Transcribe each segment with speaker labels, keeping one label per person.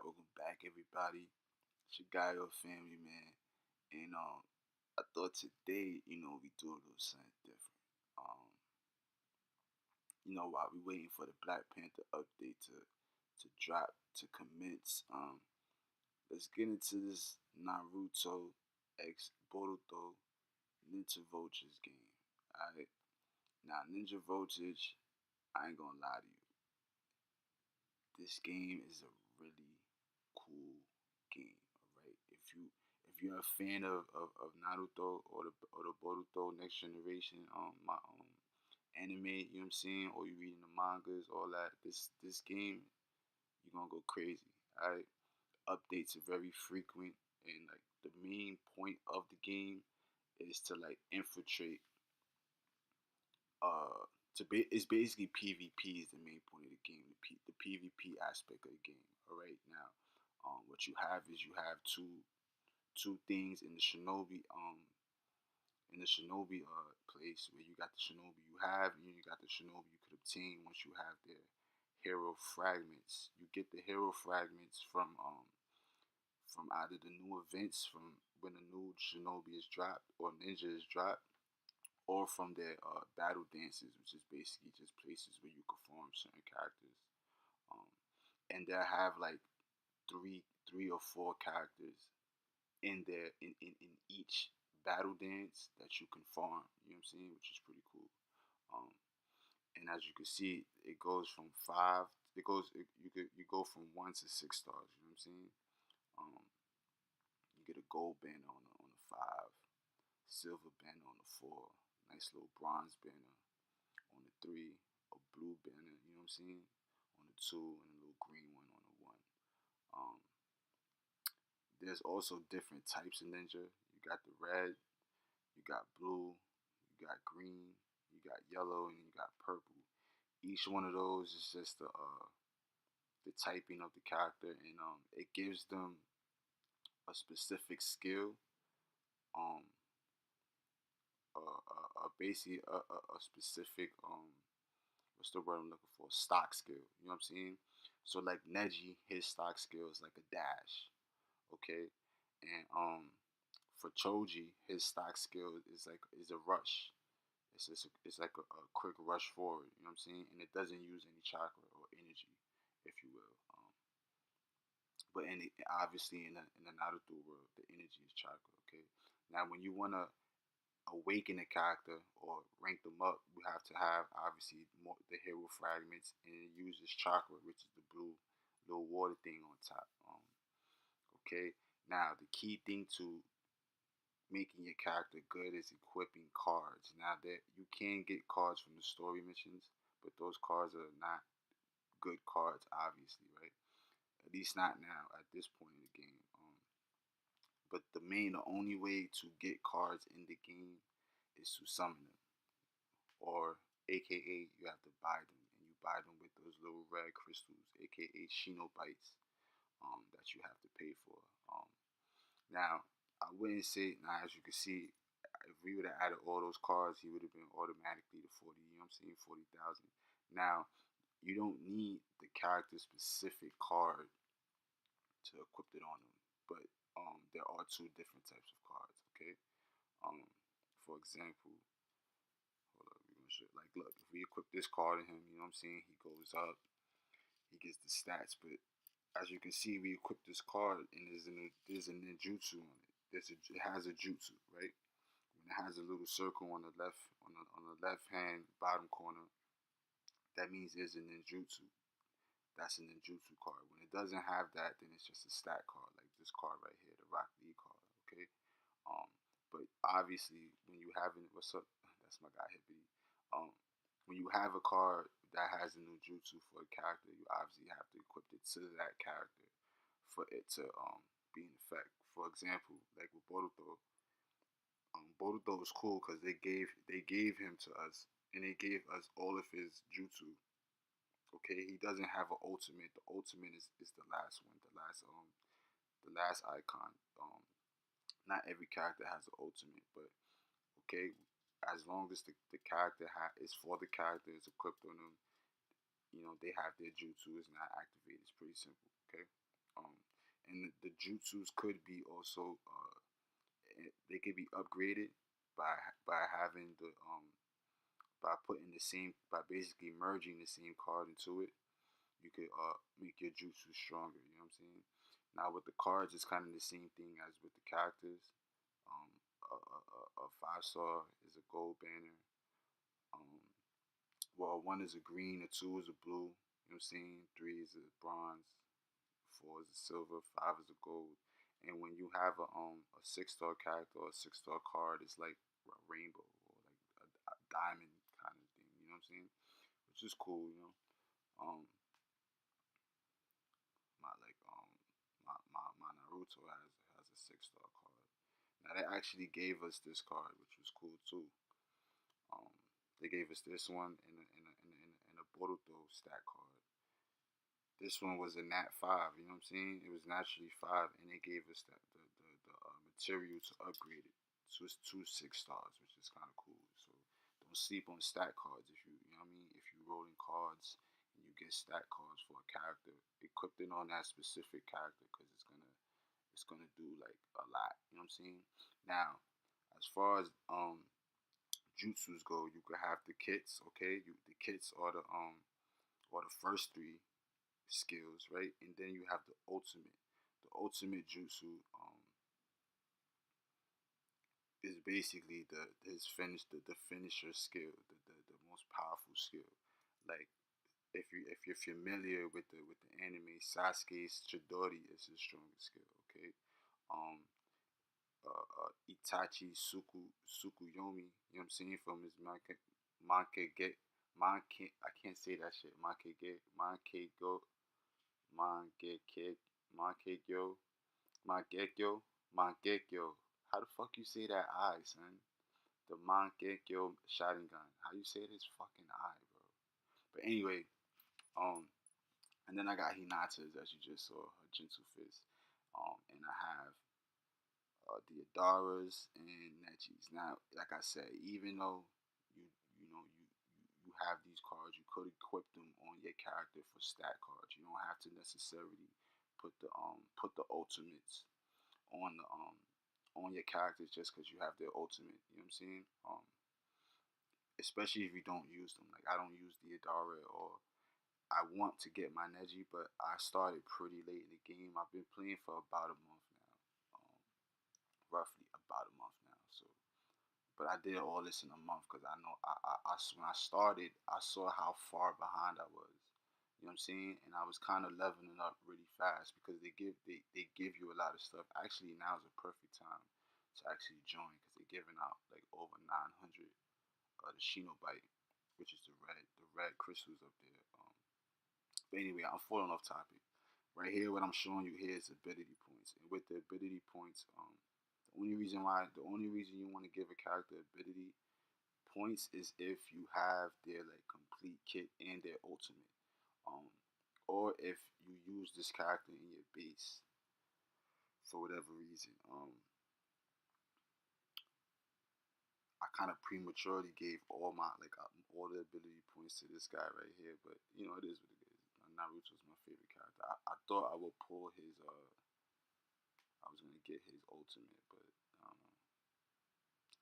Speaker 1: welcome back, everybody. It's your guy, your family, man. And I thought today, we do a little something different. Um, while we waiting for the Black Panther update to drop to commence, let's get into this Naruto X Boruto Ninja Voltage game. Alright, now Ninja Voltage, I ain't gonna lie to you. This game is a really cool game. Alright, if you're a fan of Naruto or the Boruto Next Generation my anime, you know what I'm saying, or you reading the mangas, all that, this game you're gonna go crazy. Alright, updates are very frequent, and like the main point of the game is to like infiltrate uh it's basically PvP is the main point of the game, the PvP aspect of the game. All right, now, what you have is you have two things in the shinobi place where you got the shinobi you have, and you got the shinobi you could obtain once you have their hero fragments. You get the hero fragments from either the new events from when a new shinobi is dropped or ninja is dropped, or from their battle dances, which is basically just places where you can farm certain characters. Um, and they'll have like three or four characters in there in each battle dance that you can farm. You know what I'm saying? Which is pretty cool. Um, and as you can see, it goes from five. You go from 1 to 6 stars. You know what I'm saying? Um, you get a gold banner on the 5, silver banner on the 4, nice little bronze banner on the 3, a blue banner, you know what I'm saying, on the 2, and a little green one on the 1. Um, there's also different types of ninja. You got the red, you got blue, you got green, you got yellow, and you got purple. Each one of those is just the typing of the character, and it gives them a specific skill, um, basically a specific what's the word I'm looking for? Stock skill. You know what I'm saying? So like Neji, his stock skill is like a dash. Okay, and for Choji, his stock skill is a rush. It's like a quick rush forward. You know what I'm saying? And it doesn't use any chakra or energy, if you will. But obviously in the Naruto world, the energy is chakra. Okay. Now when you wanna awaken a character or rank them up, you have to have obviously more the hero fragments, and it uses chakra, which is the blue little water thing on top. Okay. Now the key thing to making your character good is equipping cards. Now that you can get cards from the story missions, but those cards are not good cards, obviously, right? At least not now at this point in the game. But the only way to get cards in the game is to summon them, or AKA you have to buy them, and you buy them with those little red crystals, AKA shinobites, that you have to pay for. Now I wouldn't say now, as you can see, if we would have added all those cards, he would have been automatically to 40. You know what I'm saying? 40,000. Now you don't need the character specific card to equip it on them, but there are two different types of cards. Okay. Um, for example, hold up, we're gonna show, like, look, if we equip this card in him, you know what I'm saying, he goes up, he gets the stats. But as you can see, we equip this card, and there's a ninjutsu on it. It has a jutsu, right? When it has a little circle on the left hand bottom corner, that means there's a ninjutsu. That's a ninjutsu card. When it doesn't have that, then it's just a stat card, like this card right here, the Rock Lee card. Okay. Um, but obviously, when you have what's up? That's my guy Hippity. Um, when you have a card that has a new jutsu for a character, you obviously have to equip it to that character for it to be in effect. For example, like with Boruto, Boruto was cool because they gave him to us, and they gave us all of his jutsu. Okay, he doesn't have an ultimate. The ultimate is the last one, the last icon. Not every character has an ultimate, but okay, as long as the character is for the character, is equipped on them, they have their jutsu is not activated. It's pretty simple. Okay. Um, and the jutsus could be also they could be upgraded by having the by putting the same by basically merging the same card into it. You could make your jutsu stronger. You know what I'm saying? Now with the cards, it's kind of the same thing as with the characters. Um, a 5 star is a gold banner. Um, well, one is a green, a two is a blue. You know what I'm saying? Three is a bronze, four is a silver, five is a gold. And when you have a 6 star character or a 6 star card, it's like a rainbow or like a diamond kind of thing. You know what I'm saying? Which is cool. You know. Um, my like my Naruto has a 6 star card. Now they actually gave us this card, which was cool too. Um, they gave us this one in a Boruto stat card. This one was a Nat 5, you know what I'm saying? It was naturally 5, and they gave us the material to upgrade it. So it's 2 6 stars, which is kind of cool. So don't sleep on stat cards if you know what I mean? If you roll in cards and you get stat cards for a character, equip it on that specific character because it's gonna do like a lot. You know what I'm saying? Now, as far as jutsus go, you could have the kits. Okay, the kits are the first three skills, right? And then you have the ultimate. The ultimate jutsu is basically the finisher skill, the most powerful skill. Like if you're familiar with the anime, Sasuke's Chidori is his strongest skill. Okay, um, Itachi Sukuyomi. You know what I'm saying, from his Manke get Manke. I can't say that shit. Manke go Mangeke Mangekyo Mangekyo Mangekyo. How the fuck you say that I, son? The Mangekyo Sharingan. How you say this fucking I, bro? But anyway, and then I got Hinata's, as you just saw, her gentle fist. And I have the Adaras and Neji's. Now, like I said, even though you you know you have these cards, you could equip them on your character for stat cards. You don't have to necessarily put the ultimates on the on your characters just because you have their ultimate. You know what I'm saying? Especially if you don't use them. Like I don't use the Adara, or I want to get my Neji, but I started pretty late in the game. I've been playing for about a month now, roughly about a month now. So, but I did all this in a month because I know when I started, I saw how far behind I was. You know what I'm saying? And I was kind of leveling up really fast because they give you a lot of stuff. Actually, now is a perfect time to actually join because they're giving out like over 900 the shinobi, which is the red crystals up there. But anyway, I'm falling off topic. Right here, what I'm showing you here is ability points, and with the ability points, the only reason you want to give a character ability points is if you have their like complete kit and their ultimate, um, or if you use this character in your base for whatever reason. I kind of prematurely gave all the ability points to this guy right here, but you know it is what it is. Naruto's my favorite character. I thought I would pull his I was gonna get his ultimate, but I don't know.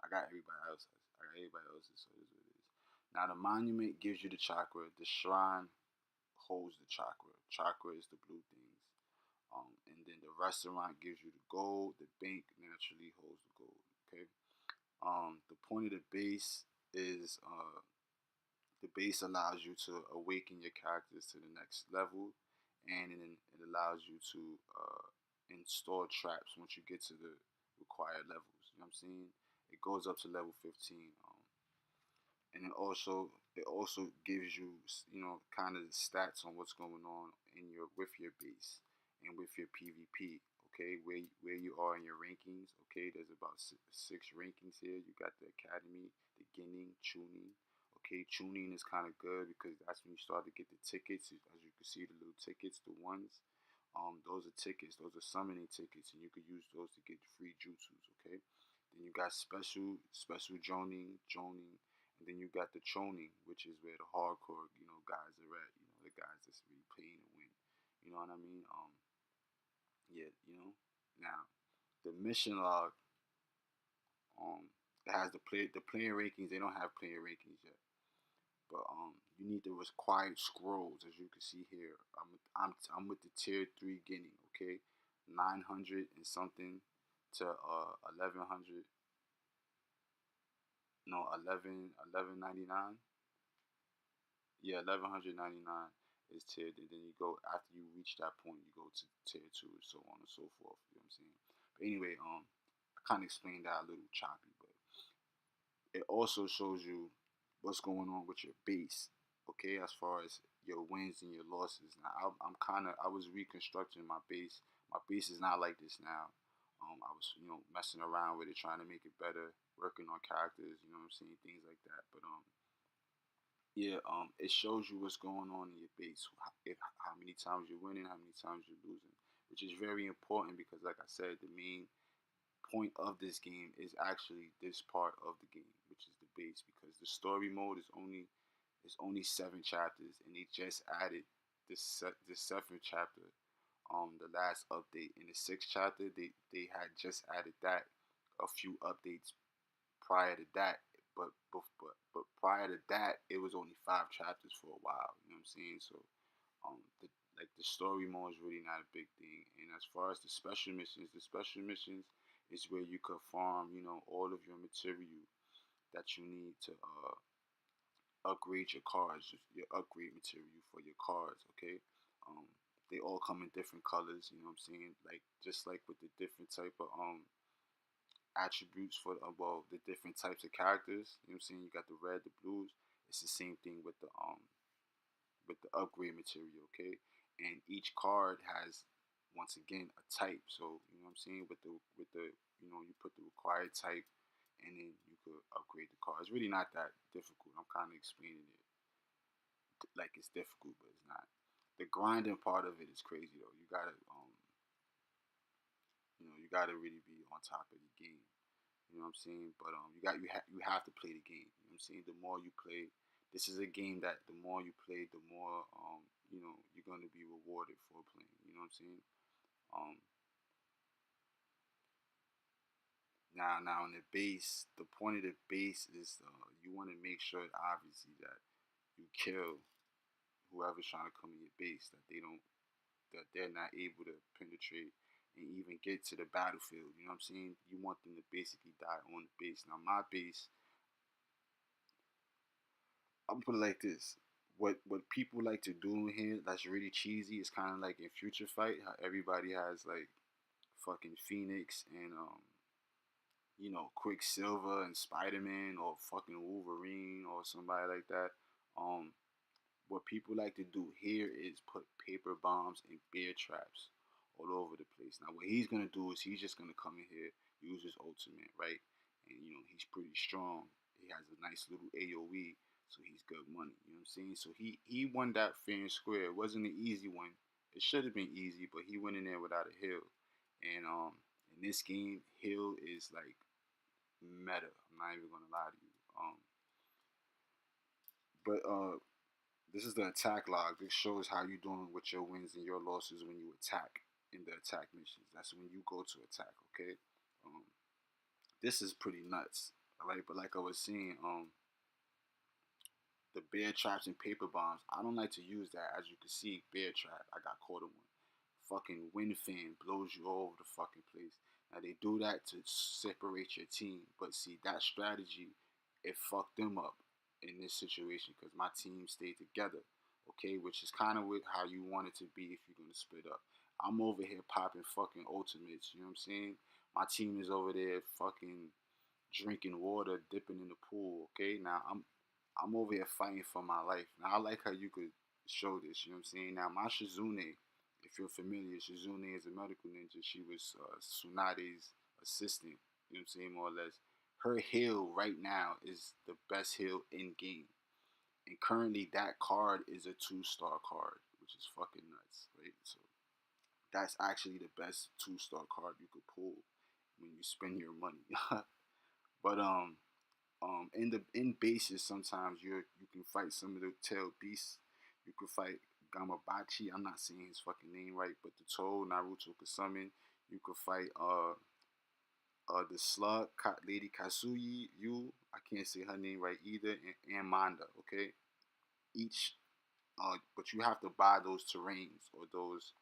Speaker 1: I got everybody else's. I got everybody else's, so it is what it is. Now the monument gives you the chakra. The shrine holds the chakra. Chakra is the blue things. And then the restaurant gives you the gold. The bank naturally holds the gold. Okay. The point of the base is the base allows you to awaken your characters to the next level, and it allows you to install traps once you get to the required levels. You know what I'm saying? It goes up to level 15, and it also gives you kind of the stats on what's going on in your with your base and with your PvP. Okay, where you are in your rankings. Okay, there's about six rankings here. You got the academy, the beginning, tuning. Okay, tuning is kind of good because that's when you start to get the tickets. As you can see, the little tickets, the ones, those are tickets. Those are summoning tickets, and you could use those to get free jutsus. Okay, then you got special joning, and then you got the choning, which is where the hardcore guys are at. You know, the guys that's really playing to win. You know what I mean? Yeah, Now the mission log, it has the player rankings. They don't have player rankings yet, but you need the required scrolls, as you can see here. I'm with the tier 3 Guinea, okay, 900 and something to 1100. No, 1199. Yeah, 1199 is tiered, and then you go after you reach that point, you go to tier 2, and so on and so forth. You know what I'm saying? But anyway, I kind of explained that a little choppy, but it also shows you what's going on with your base. Okay, as far as your wins and your losses. Now, I was reconstructing my base. My base is not like this now. I was, messing around with it, trying to make it better, working on characters. You know what I'm saying? Things like that. But yeah, it shows you what's going on in your base, how many times you're winning, how many times you're losing, which is very important because, like I said, the main point of this game is actually this part of the game, which is the base, because the story mode is only 7 chapters, and they just added this 7th chapter, the last update. In the 6th chapter, they had just added that, a few updates prior to that, but prior to that, it was only 5 chapters for a while. You know what I'm saying? So, the story mode is really not a big thing. And as far as the special missions is where you could farm, all of your material that you need to upgrade your cards, your upgrade material for your cards. Okay, um, they all come in different colors. You know what I'm saying? Like just like with the different type of attributes for well, the different types of characters. You know what I'm saying? You got the red, the blues. It's the same thing with the upgrade material. Okay, and each card has, once again, a type. So you know what I'm saying? With the you put the required type, and then you could upgrade the card. It's really not that difficult. I'm kind of explaining it like it's difficult, but it's not. The grinding part of it is crazy though. You gotta really be on top of the game. You know what I'm saying? But you have to play the game. You know what I'm saying? The more you play, this is a game that the more you play, the more you're gonna be rewarded for playing. You know what I'm saying? Um, now in the base, the point of the base is you want to make sure obviously that you kill whoever's trying to come in your base, that they're not able to penetrate and even get to the battlefield. You know what I'm saying? You want them to basically die on the base. Now my base, I'm put it like this. What people like to do in here that's really cheesy is kind of like in Future Fight, how everybody has like fucking Phoenix and Quicksilver and Spider Man or fucking Wolverine or somebody like that. Um, what people like to do here is put paper bombs and bear traps all over the place. Now, what he's gonna do is he's just gonna come in here, use his ultimate, right? And he's pretty strong. He has a nice little AOE, so he's good money. You know what I'm saying? So he won that fair and square. It wasn't an easy one. It should have been easy, but he went in there without a heal. And in this game, heal is like meta. I'm not even gonna lie to you. But this is the attack log. This shows how you doing with your wins and your losses when you attack in the attack missions. That's when you go to attack. Okay. Um, this is pretty nuts. All right, but like I was saying, the bear traps and paper bombs. I don't like to use that. As you can see, bear trap. I got caught in one. Fucking wind fan blows you all over the fucking place. Now they do that to separate your team, but see that strategy, it fucked them up in this situation because my team stayed together. Okay, which is kind of how you want it to be if you're gonna split up. I'm over here popping fucking ultimates. You know what I'm saying? My team is over there fucking drinking water, dipping in the pool. Okay, now I'm over here fighting for my life. Now I like how you could show this. You know what I'm saying? Now my Shizune, if you're familiar, Shizune is a medical ninja. She was Tsunade's assistant. You know what I'm saying? More or less. Her heal right now is the best heal in game. And currently that card is a 2-star card, which is fucking nuts, right? So that's actually the best 2-star card you could pull when you spend your money. But in bases sometimes you can fight some of the tail beasts. You can fight Gamabachi. I'm not saying his fucking name right, but the toad Naruto could summon. You could fight the slug lady Kasuyi. I can't say her name right either, and Manda. Okay, each but you have to buy those terrains or those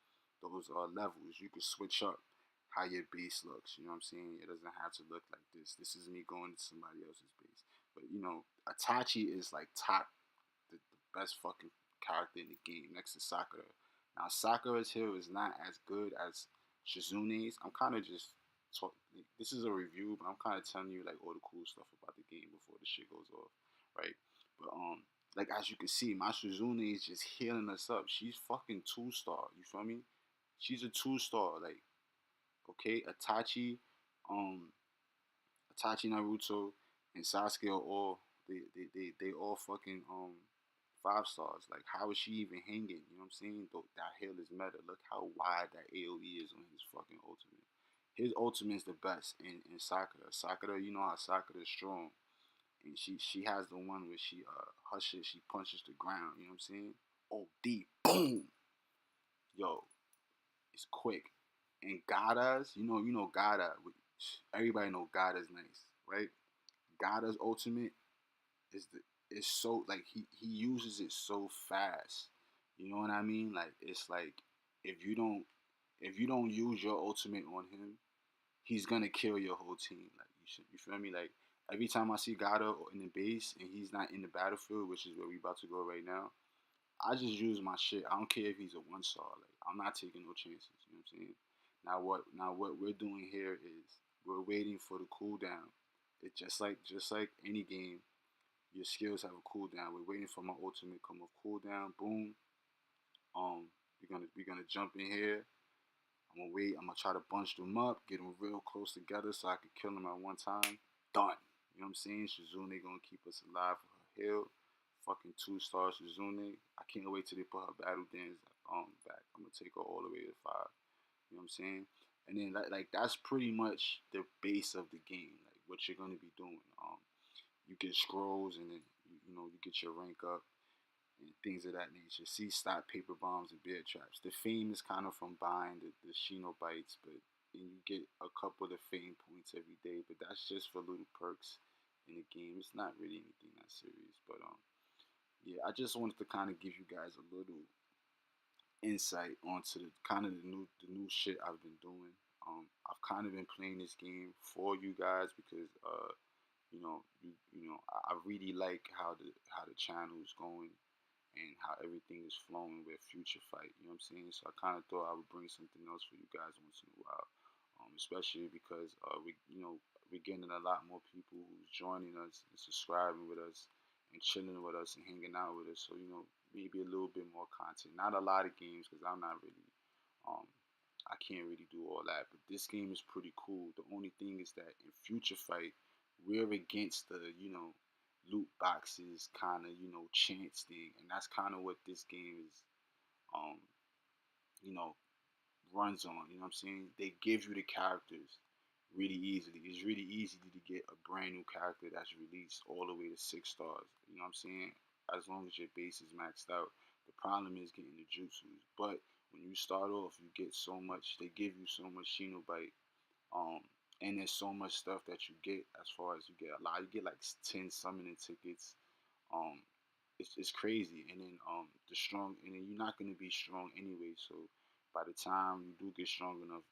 Speaker 1: levels. You could switch up how your base looks. You know what I'm saying? It doesn't have to look like this. This is me going to somebody else's base. But you know, Itachi is like top the best fucking character in the game next to Sakura. Now Sakura's here is not as good as Shizune's. I'm kind of just talk. This is a review, but I'm kind of telling you like all the cool stuff about the game before the shit goes off, right? But like as you can see, my Shizune is just healing us up. She's fucking 2-star. You feel me? She's a 2-star. Like okay, um, Itachi, Naruto, and Sasuke are all they all fucking 5 stars. Like how is she even hanging? You know what I'm saying? That hill is meta. Look how wide that AOE is on his fucking ultimate. His ultimate is the best in Sakura. Sakura, you know how Sakura is strong, and she has the one where she hushes, she punches the ground. You know what I'm saying? Oh, deep, boom, yo, it's quick. And Gada's, you know Gada. Everybody know Gada's nice, right? Gada's ultimate is so like he uses it so fast. You know what I mean? Like it's like if you don't if you don't use your ultimate on him, he's gonna kill your whole team. Like you feel me? Like every time I see Gada in the base and he's not in the battlefield, which is where we about to go right now, I just use my shit. I don't care if he's a 1-star. Like I'm not taking no chances. You know what I'm saying? Now what we're doing here is we're waiting for the cooldown. It's just like any game. Your skills have a cooldown. We're waiting for my ultimate come off cooldown. Boom. We're gonna jump in here. I'm gonna wait. I'm gonna try to bunch them up, get them real close together so I can kill them at one time. Done. You know what I'm saying? Shizune gonna keep us alive for her heal. Fucking 2-star Shizune. I can't wait till they put her battle dance back. I'm gonna take her all the way to 5. You know what I'm saying? And then like that's pretty much the base of the game. Like what you're gonna be doing. You get scrolls and then you get your rank up and things of that nature. See, stop paper bombs and bear traps. The fame is kind of from buying the shinobites, but and you get a couple of fame points every day. But that's just for little perks in the game. It's not really anything that serious. But yeah, I just wanted to kind of give you guys a little insight onto the kind of the new shit I've been doing. I've kind of been playing this game for you guys because I really like how the channel is going and how everything is flowing with Future Fight. You know what I'm saying? So I kind of thought I would bring something else for you guys once in a while, especially because we're getting a lot more people who's joining us and subscribing with us and chilling with us and hanging out with us. So maybe a little bit more content. Not a lot of games because I'm not really um, I can't really do all that. But this game is pretty cool. The only thing is that in Future Fight, we're against the loot boxes kind of chance thing, and that's kind of what this game is um you know runs on. You know what I'm saying? They give you the characters really easily. It's really easy to get a brand new character that's released all the way to 6 stars. You know what I'm saying? As long as your base is maxed out. The problem is getting the jutsus. But when you start off, you get so much. They give you so much Shinobite. Um, and there's so much stuff that you get as far as you get a lot. You get like 10 summoning tickets. Um, it's crazy. And then and then you're not gonna be strong anyway. So by the time you do get strong enough,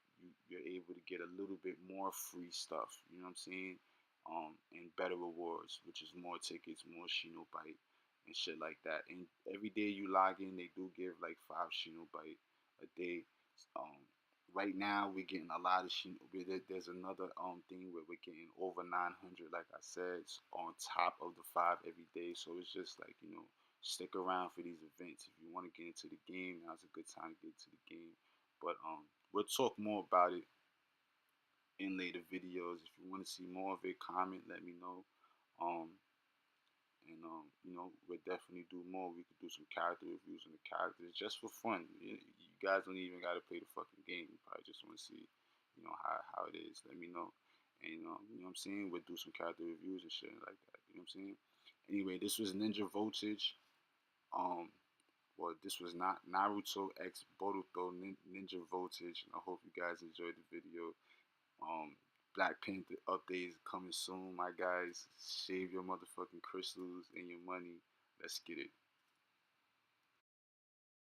Speaker 1: you're able to get a little bit more free stuff. You know what I'm saying? And better rewards, which is more tickets, more Shinobite, and shit like that. And every day you log in, they do give like 5 Shinobite a day. Um, right now we're getting a lot of There's another thing where we're getting over 900, like I said, on top of the 5 every day. So it's just like stick around for these events. If you want to get into the game, now's a good time to get into the game. But we'll talk more about it in later videos. If you want to see more of it, comment, let me know. Um, and we'll definitely do more. We could do some character reviews on the characters just for fun. You guys don't even gotta play the fucking game. You probably just want to see, how it is. Let me know. And you know what I'm saying? We'll do some character reviews and shit like that. You know what I'm saying? Anyway, this was Ninja Voltage. Um, But this was not Naruto X Boruto Ninja Voltage. I hope you guys enjoyed the video. Black Panther update is coming soon, my guys. Shave your motherfucking crystals and your money. Let's get it.